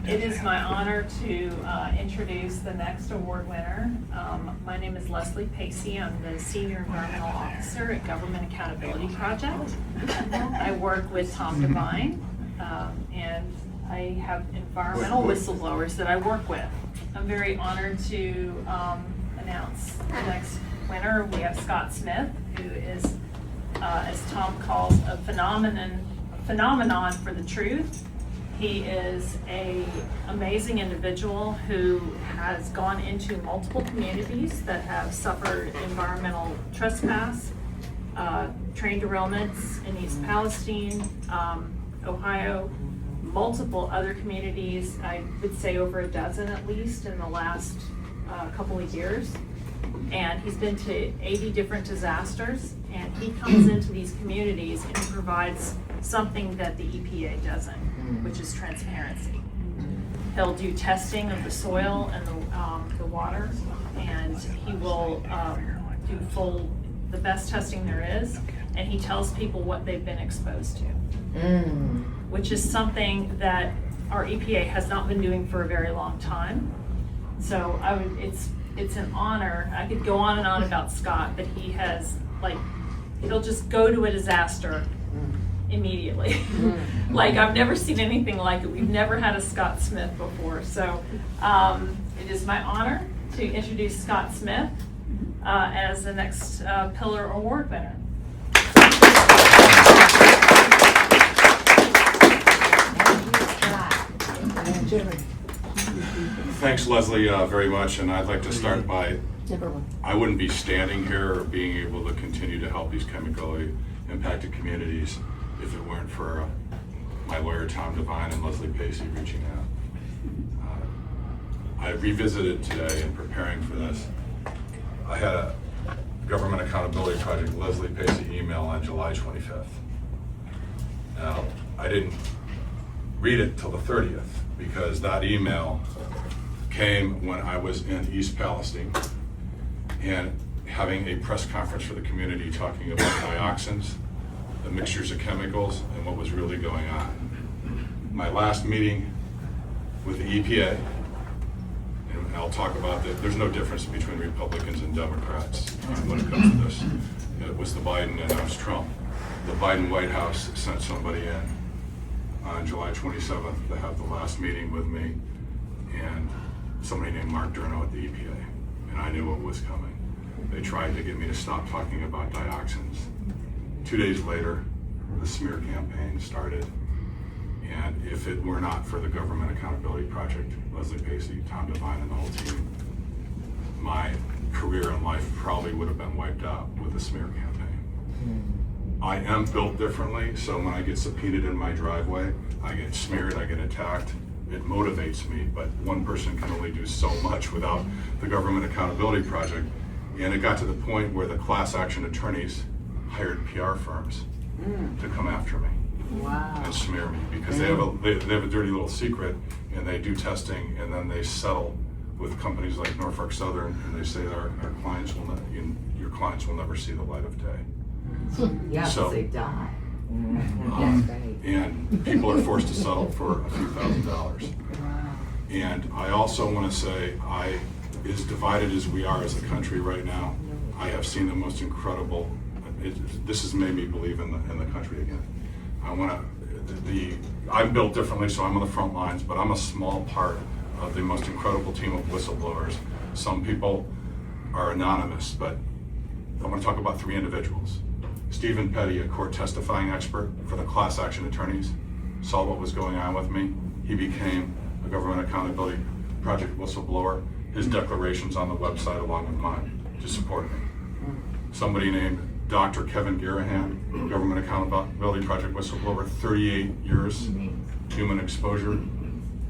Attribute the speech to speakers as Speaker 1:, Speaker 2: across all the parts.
Speaker 1: It is my honor to introduce the next award winner. My name is Leslie Pacey. I'm the Senior Environmental Officer at Government Accountability Project. I work with Tom Devine, and I have environmental whistleblowers that I work with. I'm very honored to announce the next winner. We have Scott Smith, who is, as Tom calls, a phenomenon for the truth. He is an amazing individual who has gone into multiple communities that have suffered environmental trespass, train derailments in East Palestine, Ohio, multiple other communities, I would say over a dozen at least in the last couple of years. And he's been to 80 different disasters, and he comes into these communities and he provides something that the EPA doesn't, which is transparency. He'll do testing of the soil and the water, and he will do the best testing there is, and he tells people what they've been exposed to, which is something that our EPA has not been doing for a very long time. So it's an honor. I could go on and on about Scott, but he has, he'll just go to a disaster immediately. Like, I've never seen anything like it. We've never had a Scott Smith before. So it is my honor to introduce Scott Smith as the next Pillar Award winner.
Speaker 2: Thanks, Leslie, very much, and I'd like to start by, I wouldn't be standing here or being able to continue to help these chemically impacted communities if it weren't for my lawyer, Tom Devine, and Leslie Pacey reaching out. I revisited today in preparing for this. I had a Government Accountability Project Leslie Pacey email on July 25th. Now, I didn't read it till the 30th because that email came when I was in East Palestine and having a press conference for the community talking about dioxins, the mixtures of chemicals, and what was really going on. My last meeting with the EPA, and I'll talk about that, there's no difference between Republicans and Democrats when it comes to this. It was the Biden and it was Trump. The Biden White House sent somebody in on July 27th to have the last meeting with me, and somebody named Mark Durno at the EPA, and I knew what was coming. They tried to get me to stop talking about dioxins. 2 days later, the smear campaign started, and if it were not for the Government Accountability Project, Leslie Pacey, Tom Devine, and the whole team, my career in life probably would have been wiped out with the smear campaign. I am built differently, so when I get subpoenaed in my driveway, I get smeared, I get attacked. It motivates me, but one person can only do so much without the Government Accountability Project. And it got to the point where the class action attorneys hired PR firms to come after me and smear me because they have a dirty little secret, and they do testing, and then they settle with companies like Norfolk Southern, and they say our clients will not, your clients will never see the light of day.
Speaker 3: Yeah,
Speaker 2: so
Speaker 3: they die.
Speaker 2: And people are forced to settle for a few $1,000s. And I also want to say, as divided as we are as a country right now, I have seen the most incredible. This has made me believe in the country again. I'm built differently, so I'm on the front lines, but I'm a small part of the most incredible team of whistleblowers. Some people are anonymous, but I want to talk about 3 individuals. Stephen Petty, a court testifying expert for the class action attorneys, saw what was going on with me. He became a Government Accountability Project whistleblower. His declarations on the website along with mine to support me. Somebody named Dr. Kevin Garahan, Government Accountability Project whistleblower, 38 years, human exposure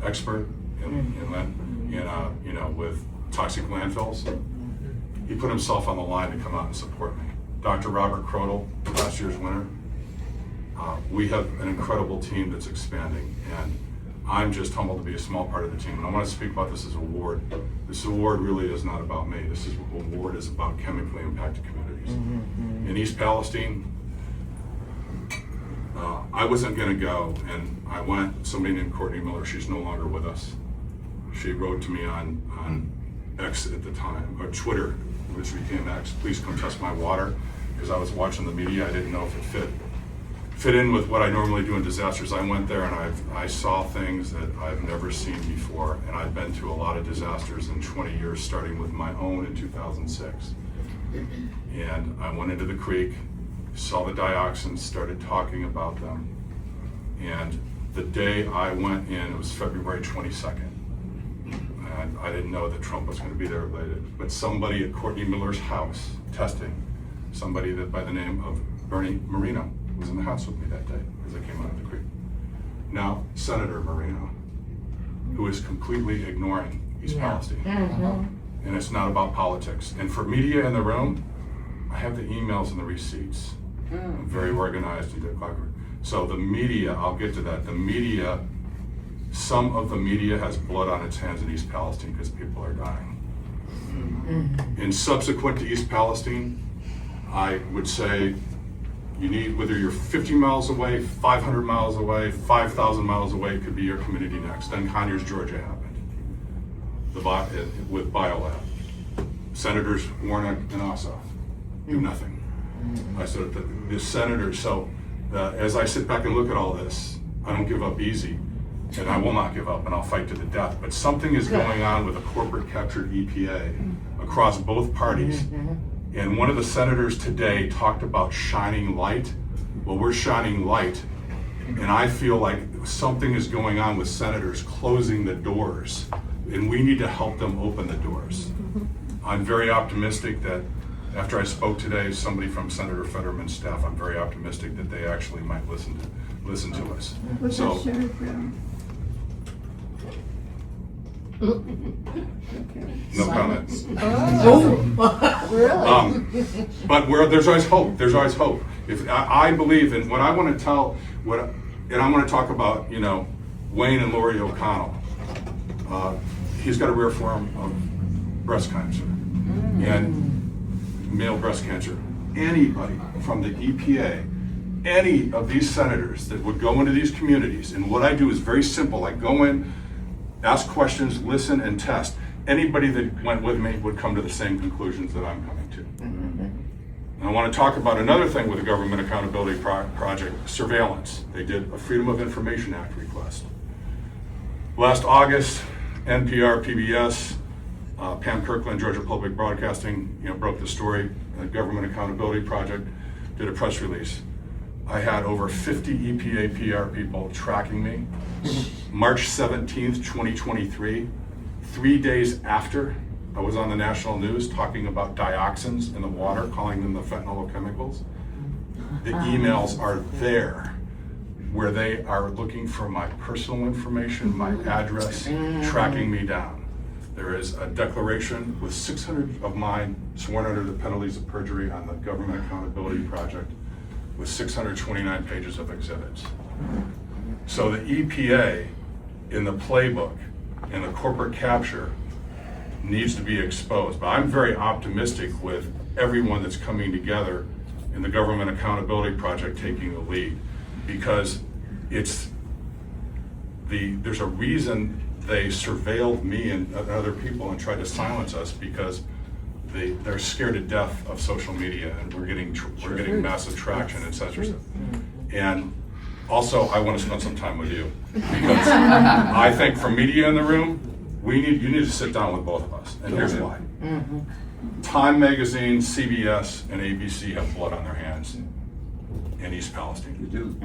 Speaker 2: expert with toxic landfills. He put himself on the line to come out and support me. Dr. Robert Crodel, last year's winner. We have an incredible team that's expanding, and I'm just humbled to be a small part of the team. And I want to speak about this as an award. This award really is not about me. This award is about chemically impacted communities. In East Palestine, I wasn't gonna go, and I went. Somebody named Courtney Miller, she's no longer with us. She wrote to me on X at the time, or Twitter, which became X, please come test my water, because I was watching the media. I didn't know if it fit in with what I normally do in disasters. I went there and I saw things that I've never seen before, and I've been through a lot of disasters in 20 years, starting with my own in 2006. And I went into the creek, saw the dioxins, started talking about them. And the day I went in, it was February 22nd. And I didn't know that Trump was going to be there later. But somebody at Courtney Miller's house testing, somebody that by the name of Bernie Moreno was in the house with me that day as I came out of the creek. Now, Senator Moreno, who is completely ignoring East Palestine. And it's not about politics. And for media in the room, I have the emails and the receipts. I'm very organized and clever. So the media, I'll get to that. The media, some of the media has blood on its hands in East Palestine because people are dying. And subsequent to East Palestine, I would say you need, whether you're 50 miles away, 500 miles away, 5,000 miles away, it could be your community next. Then Conyers, Georgia happened with Biolab. Senators Warnock and Ossoff do nothing. I said, the senators, so as I sit back and look at all this, I don't give up easy, and I will not give up, and I'll fight to the death. But something is going on with a corporate captured EPA across both parties. And one of the senators today talked about shining light. Well, we're shining light, and I feel like something is going on with senators closing the doors, and we need to help them open the doors. I'm very optimistic that after I spoke today, somebody from Senator Fetterman's staff, I'm very optimistic that they actually might listen to us.
Speaker 3: What's
Speaker 2: So,
Speaker 3: that sheriff from?
Speaker 2: no comments.
Speaker 3: Really?
Speaker 2: But there's always hope. There's always hope. If I believe in what I want to tell, and I want to talk about, Wayne and Lori O'Connell. He's got a rare form of breast cancer and male breast cancer. Anybody from the EPA, any of these senators that would go into these communities, and what I do is very simple. I go in, ask questions, listen, and test. Anybody that went with me would come to the same conclusions that I'm coming to. And I want to talk about another thing with the Government Accountability Project, surveillance. They did a Freedom of Information Act request. Last August, NPR, PBS, Pam Kirkland, Georgia Public Broadcasting, broke the story. The Government Accountability Project did a press release. I had over 50 EPA PR people tracking me. March 17th, 2023, 3 days after I was on the national news talking about dioxins in the water, calling them the fentanyl chemicals. The emails are there where they are looking for my personal information, my address, tracking me down. There is a declaration with 600 of mine sworn under the penalties of perjury on the Government Accountability Project with 629 pages of exhibits. So the EPA in the playbook and the corporate capture needs to be exposed. But I'm very optimistic with everyone that's coming together in the Government Accountability Project taking the lead, because there's a reason they surveilled me and other people and tried to silence us, because they're scared to death of social media, and we're getting massive traction, et cetera. And also, I want to spend some time with you, because I think for media in the room, you need to sit down with both of us, and here's why. Time Magazine, CBS, and ABC have blood on their hands in East Palestine.
Speaker 4: We do.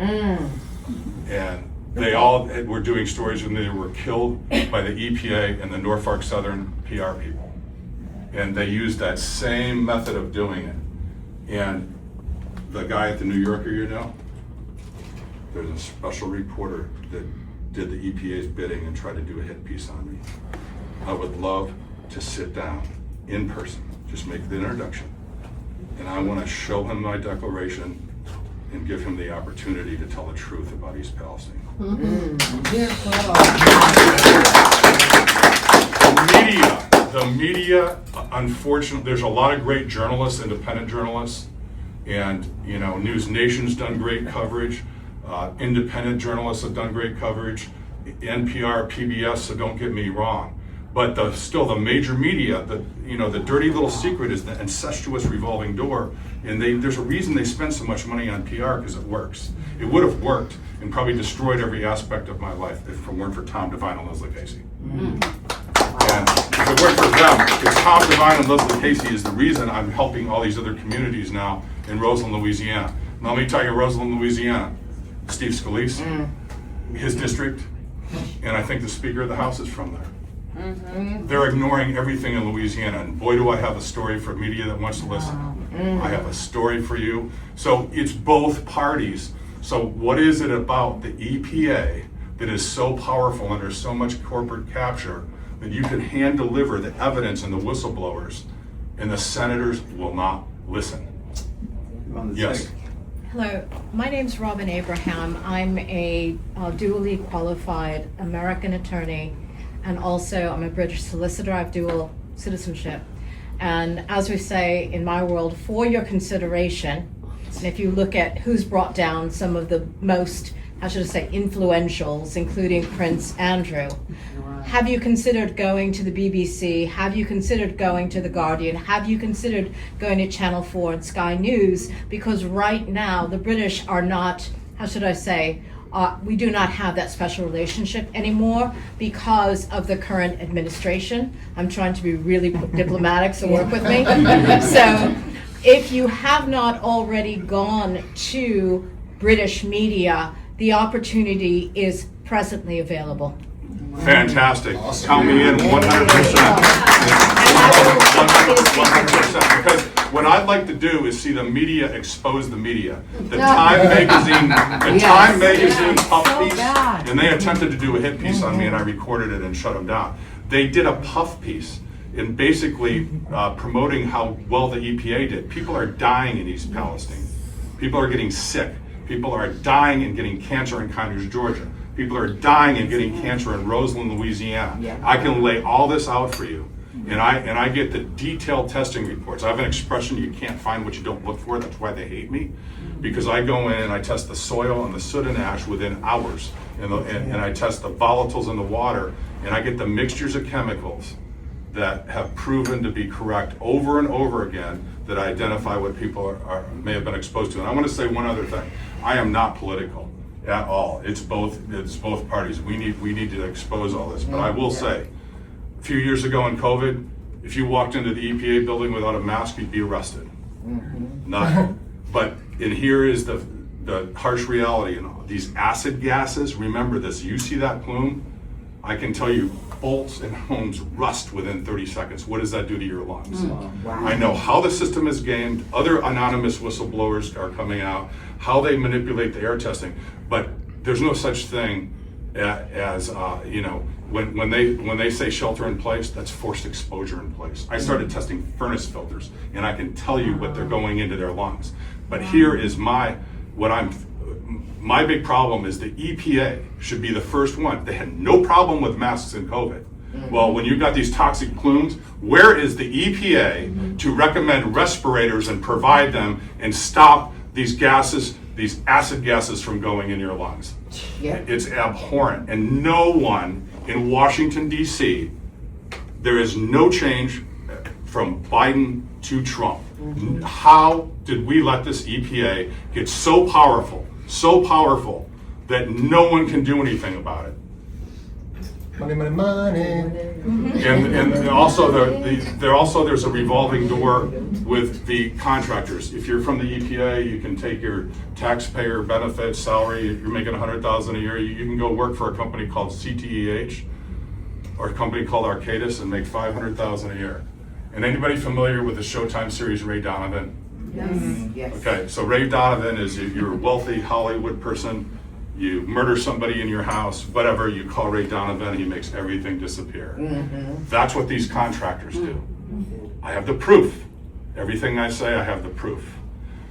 Speaker 2: And they all were doing stories when they were killed by the EPA and the Norfolk Southern PR people. And they used that same method of doing it. And the guy at the New Yorker, there's a special reporter that did the EPA's bidding and tried to do a hit piece on me. I would love to sit down in person, just make the introduction. And I want to show him my declaration and give him the opportunity to tell the truth about East Palestine. The media, unfortunately, there's a lot of great journalists, independent journalists, and News Nation's done great coverage. Independent journalists have done great coverage. NPR, PBS, so don't get me wrong. But still the major media, the dirty little secret is the incestuous revolving door. And there's a reason they spend so much money on PR, because it works. It would have worked and probably destroyed every aspect of my life if it weren't for Tom Devine and Leslie Casey. And if it weren't for them, if Tom Devine and Leslie Casey is the reason I'm helping all these other communities now in Roseland, Louisiana. Now let me tell you, Roseland, Louisiana, Steve Scalise, his district, and I think the Speaker of the House is from there. They're ignoring everything in Louisiana, and boy do I have a story for media that wants to listen. I have a story for you. So it's both parties. So what is it about the EPA that is so powerful under so much corporate capture that you can hand deliver the evidence and the whistleblowers, and the senators will not listen? Yes.
Speaker 3: Hello, my name's Robin Abraham. I'm a dually qualified American attorney, and also I'm a British solicitor. I have dual citizenship. And as we say in my world, for your consideration, and if you look at who's brought down some of the most, how should I say, influentials, including Prince Andrew, have you considered going to the BBC? Have you considered going to The Guardian? Have you considered going to Channel 4 and Sky News? Because right now, the British are not, how should I say, we do not have that special relationship anymore because of the current administration. I'm trying to be really diplomatic, so work with me. So if you have not already gone to British media, the opportunity is presently available.
Speaker 2: Fantastic. Awesome. Count me in 100%. 100%. Because what I'd like to do is see the media expose the media. The Time magazine puff piece, and they attempted to do a hit piece on me, and I recorded it and shut them down. They did a puff piece in basically promoting how well the EPA did. People are dying in East Palestine. People are getting sick. People are dying and getting cancer in Conyers, Georgia. People are dying and getting cancer in Roseland, Louisiana. I can lay all this out for you. And I get the detailed testing reports. I have an expression, you can't find what you don't look for. That's why they hate me. Because I go in and I test the soil and the soot and ash within hours. And I test the volatiles in the water. And I get the mixtures of chemicals that have proven to be correct over and over again, that identify what people may have been exposed to. And I want to say one other thing. I am not political at all. It's both parties. We need to expose all this. But I will say, a few years ago in COVID, if you walked into the EPA building without a mask, you'd be arrested. But here is the harsh reality. And these acid gases, remember this, you see that plume, I can tell you bolts and homes rust within 30 seconds. What does that do to your lungs? I know how the system is gamed. Other anonymous whistleblowers are coming out, how they manipulate the air testing. But there's no such thing as when they say shelter in place, that's forced exposure in place. I started testing furnace filters, and I can tell you what they're going into their lungs. But here is my big problem is the EPA should be the first one. They had no problem with masks in COVID. Well, when you've got these toxic plumes, where is the EPA to recommend respirators and provide them and stop these gases, these acid gases from going in your lungs? It's abhorrent. And no one in Washington, D.C., there is no change from Biden to Trump. How did we let this EPA get so powerful that no one can do anything about it?
Speaker 4: Money, money, money.
Speaker 2: And also there's a revolving door with the contractors. If you're from the EPA, you can take your taxpayer benefits, salary. If you're making $100,000 a year, you can go work for a company called CTEH or a company called Arcadis and make $500,000 a year. And anybody familiar with the Showtime series Ray Donovan?
Speaker 3: Yes.
Speaker 2: Okay, so Ray Donovan is, if you're a wealthy Hollywood person, you murder somebody in your house, whatever, you call Ray Donovan, he makes everything disappear. That's what these contractors do. I have the proof. Everything I say, I have the proof.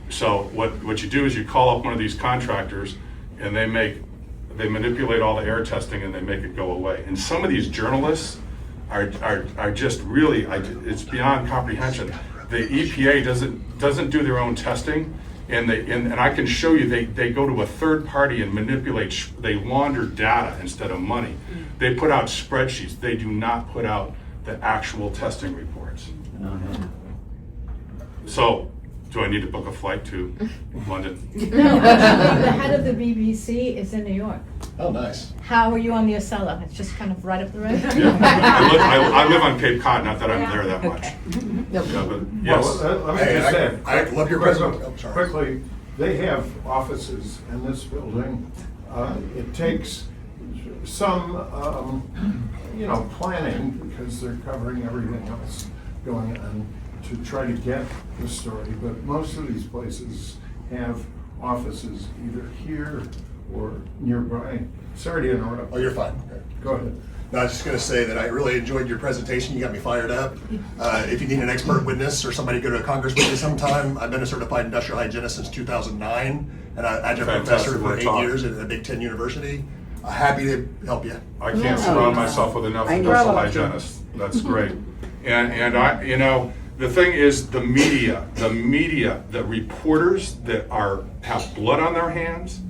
Speaker 2: So what you do is you call up one of these contractors, and they manipulate all the air testing and they make it go away. And some of these journalists are just really, it's beyond comprehension. The EPA doesn't do their own testing, And I can show you, they go to a third party and manipulate, they launder data instead of money. They put out spreadsheets, they do not put out the actual testing reports. So, do I need to book a flight to London?
Speaker 3: No, actually, the head of the BBC is in New York.
Speaker 4: Oh, nice.
Speaker 3: How are you on the Acela? It's just kind of right up the road.
Speaker 2: Yeah. I live on Cape Cod, not that I'm there that much.
Speaker 3: Okay.
Speaker 2: Yeah, but yes.
Speaker 5: Well, let me
Speaker 4: Hey,
Speaker 5: just say.
Speaker 4: I love your
Speaker 5: quickly-
Speaker 4: question. Oh, sorry.
Speaker 5: Quickly, they have offices in this building. It takes some, planning, because they're covering everything else going on, to try to get the story. But most of these places have offices either here or nearby. Sorry to interrupt.
Speaker 4: Oh, you're fine.
Speaker 5: Go ahead.
Speaker 4: No, I was just going to say that I really enjoyed your presentation. You got me fired up. If you need an expert witness or somebody to go to a Congress with you sometime, I've been a certified industrial hygienist since 2009, and I've been a professor
Speaker 2: Fantastic.
Speaker 4: for
Speaker 2: We're
Speaker 4: 8
Speaker 2: talking.
Speaker 4: years at a Big Ten university. Happy to help you.
Speaker 2: I can't surround myself with enough industrial hygienists. That's great. And I, the thing is, the media, the reporters that have blood on their hands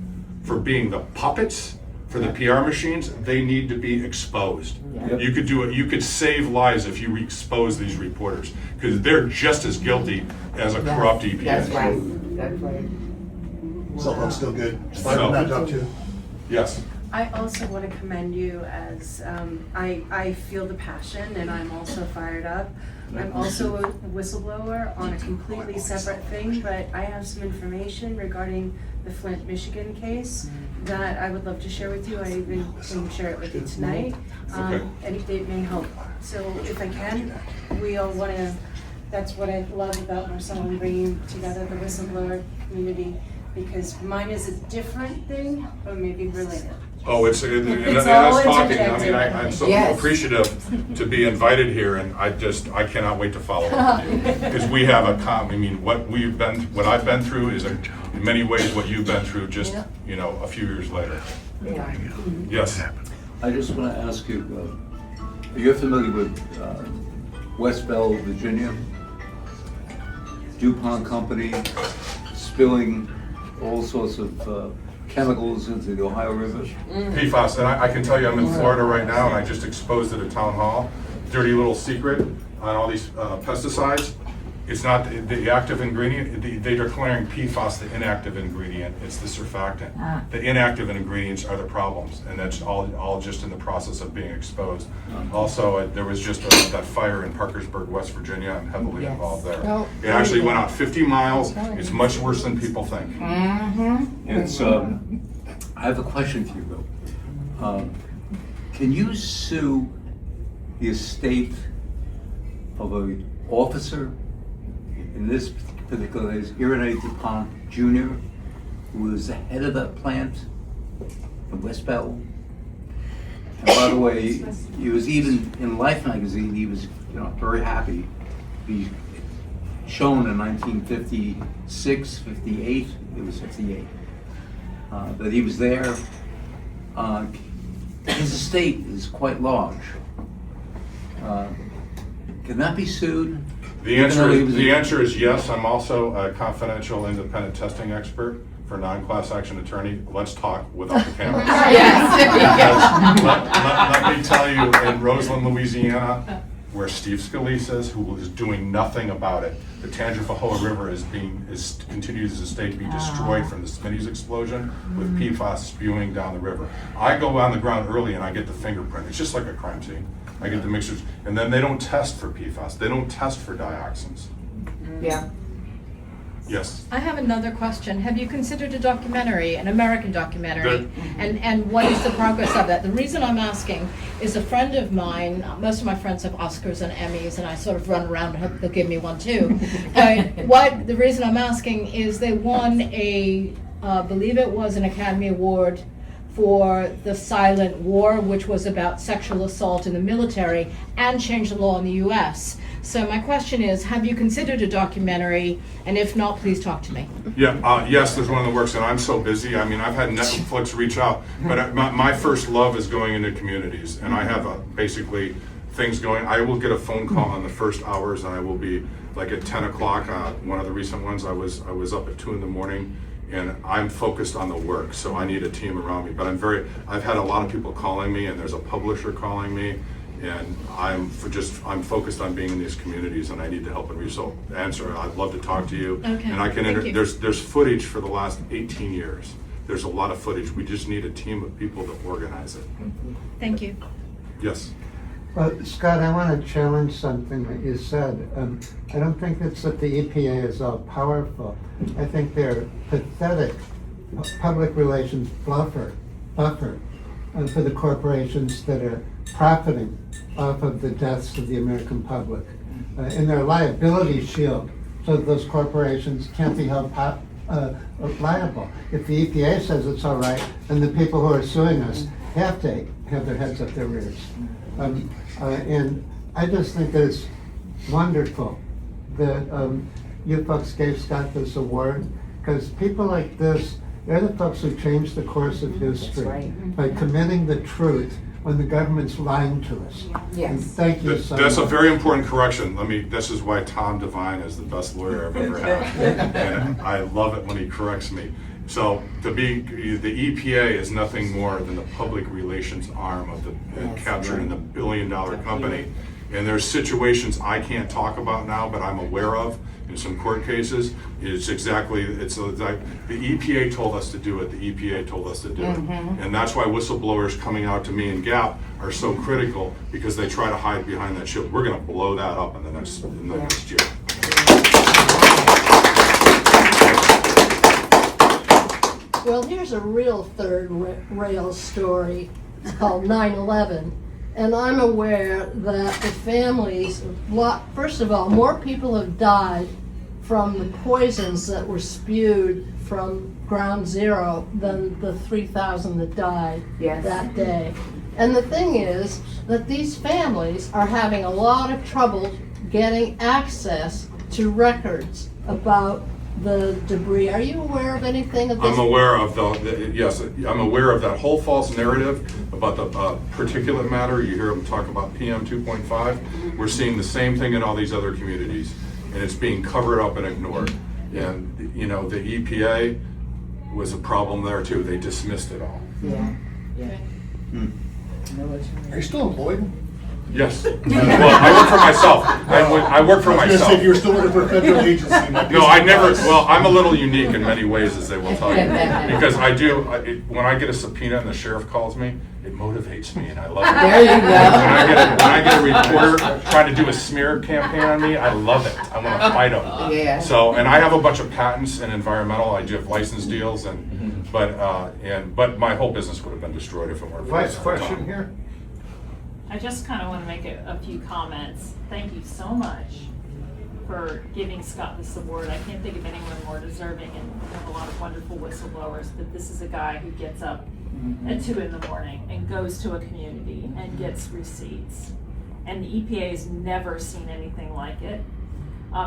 Speaker 2: for being the puppets for the PR machines, they need to be exposed. You could do it. You could save lives if you expose these reporters, because they're just as guilty as a corrupt EPA.
Speaker 6: That's right, that's right.
Speaker 4: So I'm still good. Fine with that job too.
Speaker 2: Yes.
Speaker 7: I also want to commend you as, I feel the passion and I'm also fired up. I'm also a whistleblower on a completely separate thing, but I have some information regarding the Flint, Michigan case that I would love to share with you. I even can share it with you tonight.
Speaker 2: Okay.
Speaker 7: And it may help. So if I can, we all want to, that's what I love about Marcel and bringing together the whistleblower community, because mine is a different thing, but maybe related.
Speaker 2: Oh, it's
Speaker 7: all
Speaker 2: talking. I mean,
Speaker 7: interconnected.
Speaker 2: I'm so
Speaker 6: Yes.
Speaker 2: appreciative to be invited here, and I cannot wait to follow up with you, because we have what I've been through is in many ways what you've been through, just a few years later.
Speaker 6: Yeah.
Speaker 2: Yes.
Speaker 8: I just want to ask you, you're familiar with West Bell, Virginia? DuPont Company spilling all sorts of chemicals into the Ohio River.
Speaker 2: PFAS, and I can tell you I'm in Florida right now, and I just exposed at a town hall. Dirty little secret on all these pesticides. It's not the active ingredient. They're declaring PFAS the inactive ingredient. It's the surfactant. The inactive ingredients are the problems, and that's all just in the process of being exposed. Also, there was just that fire in Parkersburg, West Virginia. I'm heavily
Speaker 6: Yes.
Speaker 2: involved there.
Speaker 6: Oh,
Speaker 2: It actually went out 50 miles. It's much worse than people think.
Speaker 8: It's, I have a question for you, Bill. Can you sue the estate of an officer, in this particular case, Irenee DuPont Jr., who was the head of that plant in West Bell? And by the way, he was even in Life magazine, he was very happy to be shown in 1956, 58, it was 58, that he was there. His estate is quite large. Can that be sued?
Speaker 2: The answer is yes. I'm also a confidential independent testing expert for non-class action attorney. Let's talk without the cameras. Because let me tell you, in Roseland, Louisiana, where Steve Scalise is, who is doing nothing about it, the Tangipahoa River continues to state to be destroyed from the Smitty's explosion with PFAS spewing down the river. I go on the ground early and I get the fingerprint. It's just like a crime scene. I get the mixtures, and then they don't test for PFAS. They don't test for dioxins.
Speaker 6: Yeah.
Speaker 2: Yes.
Speaker 3: I have another question. Have you considered a documentary, an American documentary? And what is the progress of that? The reason I'm asking is a friend of mine, most of my friends have Oscars and Emmys, and I sort of run around and hope they'll give me one too. The reason I'm asking is they won believe it was an Academy Award for The Silent War, which was about sexual assault in the military, and changed the law in the US. So my question is, have you considered a documentary? And if not, please talk to me.
Speaker 2: Yeah, yes, there's one in the works, and I'm so busy. I mean, I've had Netflix reach out, but my first love is going into communities, and I have basically things going. I will get a phone call on the first hours, and I will be like at 10 o'clock. One of the recent ones, I was up at 2 in the morning, and I'm focused on the work, so I need a team around me. But I've had a lot of people calling me, and there's a publisher calling me, and I'm focused on being in these communities, and I need to help and so answer. I'd love to talk to you.
Speaker 3: Okay,
Speaker 2: And I can
Speaker 3: thank you.
Speaker 2: there's footage for the last 18 years. There's a lot of footage. We just need a team of people to organize it.
Speaker 3: Thank you.
Speaker 2: Yes.
Speaker 9: Well, Scott, I want to challenge something that you said. I don't think it's that the EPA is all powerful. I think they're pathetic public relations buffer for the corporations that are profiting off of the deaths of the American public. And their liability shield, so that those corporations can't be held liable. If the EPA says it's all right, then the people who are suing us have to have their heads up their rears. And I just think that it's wonderful that you folks gave Scott this award, because people like this, they're the folks who changed the course of history
Speaker 6: right.
Speaker 9: by committing the truth when the government's lying to us. And
Speaker 6: Yes.
Speaker 9: thank you so much.
Speaker 2: That's a very important correction. This is why Tom Devine is the best lawyer I've ever had. And I love it when he corrects me. So the EPA is nothing more than the public relations arm of the captured in the billion-dollar company. And there's situations I can't talk about now, but I'm aware of in some court cases. It's like the EPA told us to do it. The EPA told us to do it, and that's why whistleblowers coming out to me and GAP are so critical, because they try to hide behind that shield. We're going to blow that up in the next year.
Speaker 10: Well, here's a real third rail story. It's called 9/11. And I'm aware that the families, first of all, more people have died from the poisons that were spewed from Ground Zero than the 3,000 that died
Speaker 6: Yes.
Speaker 10: that day. And the thing is that these families are having a lot of trouble getting access to records about the debris. Are you aware of anything of this?
Speaker 2: I'm aware of yes, I'm aware of that whole false narrative about the particulate matter. You hear them talk about PM 2.5. We're seeing the same thing in all these other communities, and it's being covered up and ignored. And the EPA was a problem there too. They dismissed it all.
Speaker 6: Yeah.
Speaker 4: Are you still employed?
Speaker 2: Yes. Well, I work for myself. I work for
Speaker 4: I was gonna say,
Speaker 2: myself.
Speaker 4: if you were still working for a federal agency, you might be
Speaker 2: No, I never.
Speaker 4: surprised.
Speaker 2: Well, I'm a little unique in many ways, as they will tell you, because I do. When I get a subpoena and the sheriff calls me, it motivates me, and I love it.
Speaker 6: There you go.
Speaker 2: When I get a reporter trying to do a smear campaign on me, I love it. I want to fight them.
Speaker 6: Yeah.
Speaker 2: So, and I have a bunch of patents in environmental. I do have license deals, but my whole business would have been destroyed if it weren't for
Speaker 5: Vice
Speaker 2: this.
Speaker 5: question here?
Speaker 1: I just kind of want to make a few comments. Thank you so much for giving Scott this award. I can't think of anyone more deserving, and we have a lot of wonderful whistleblowers, but this is a guy who gets up at 2 in the morning and goes to a community and gets receipts. And the EPA has never seen anything like it.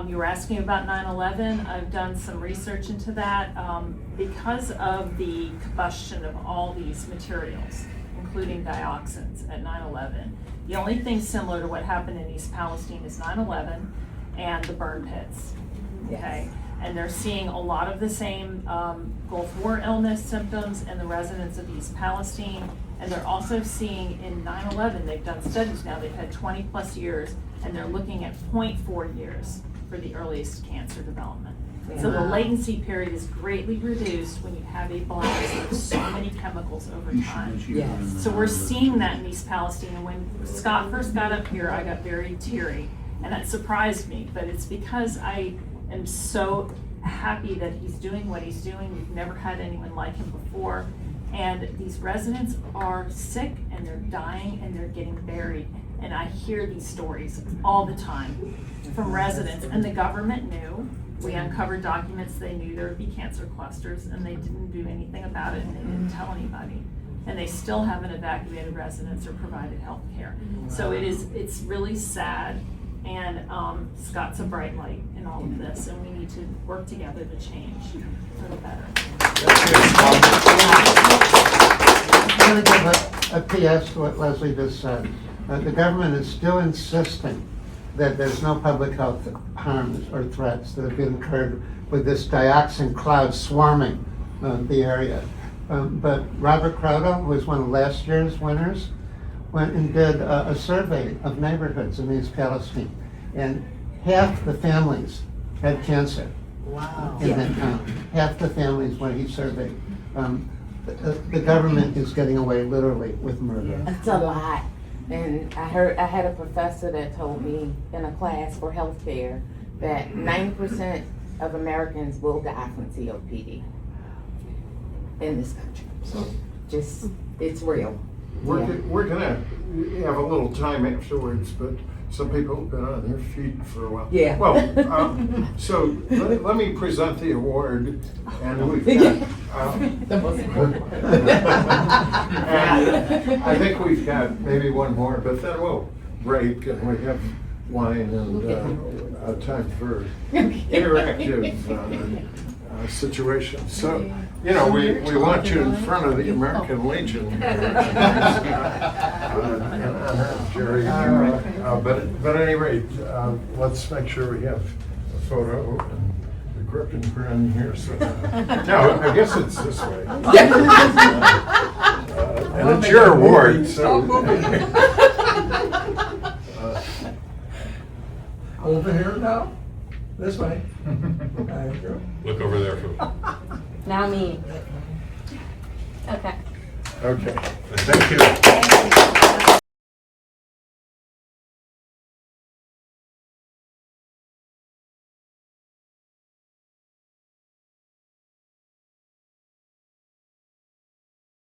Speaker 1: You were asking about 9/11. I've done some research into that. Because of the combustion of all these materials, including dioxins at 9/11. The only thing similar to what happened in East Palestine is 9/11 and the burn pits. Okay, and they're seeing a lot of the same Gulf War illness symptoms in the residents of East Palestine, and they're also seeing in 9/11, they've done studies now, they've had 20 plus years, and they're looking at 0.4 years for the earliest cancer development. So the latency period is greatly reduced when you have a blast of so many chemicals over time.
Speaker 6: Yes.
Speaker 1: So we're seeing that in East Palestine, and when Scott first got up here, I got very teary, and that surprised me, but it's because I am so happy that he's doing what he's doing. We've never had anyone like him before, and these residents are sick, and they're dying, and they're getting buried, and I hear these stories all the time from residents, and the government knew. We uncovered documents, they knew there would be cancer clusters, and they didn't do anything about it, and they didn't tell anybody. And they still haven't evacuated residents or provided health care. So it's really sad, and Scott's a bright light in all of this, and we need to work together to change for the better.
Speaker 9: I'm going to give a PS to what Leslie just said. The government is still insisting that there's no public health harms or threats that have been incurred with this dioxin cloud swarming the area. But Robert Crowder, who was one of last year's winners, went and did a survey of neighborhoods in East Palestine, and half the families had cancer.
Speaker 6: Wow.
Speaker 9: In that town. Half the families when he surveyed. The government is getting away literally with murder.
Speaker 6: It's a lot. And I had a professor that told me in a class for healthcare that 90% of Americans will die from COPD in this country. So just, it's real.
Speaker 5: We're gonna have a little time afterwards, but some people have been on their feet for a while.
Speaker 6: Yeah.
Speaker 5: Well, so let me present the award, and we've got.
Speaker 6: The most important one.
Speaker 5: And I think we've got maybe one more, but then we'll break and we have wine and time for interactive situations. So, you know, we want you in front of the American Legion here. Jerry. But at any rate, let's make sure we have a photo and the grip and grin here. So, no, I guess it's this way. And it's your award, so.
Speaker 11: Over here now? This way. There you go.
Speaker 2: Look over there for.
Speaker 12: Now me. Okay.
Speaker 5: Okay.
Speaker 2: Thank you.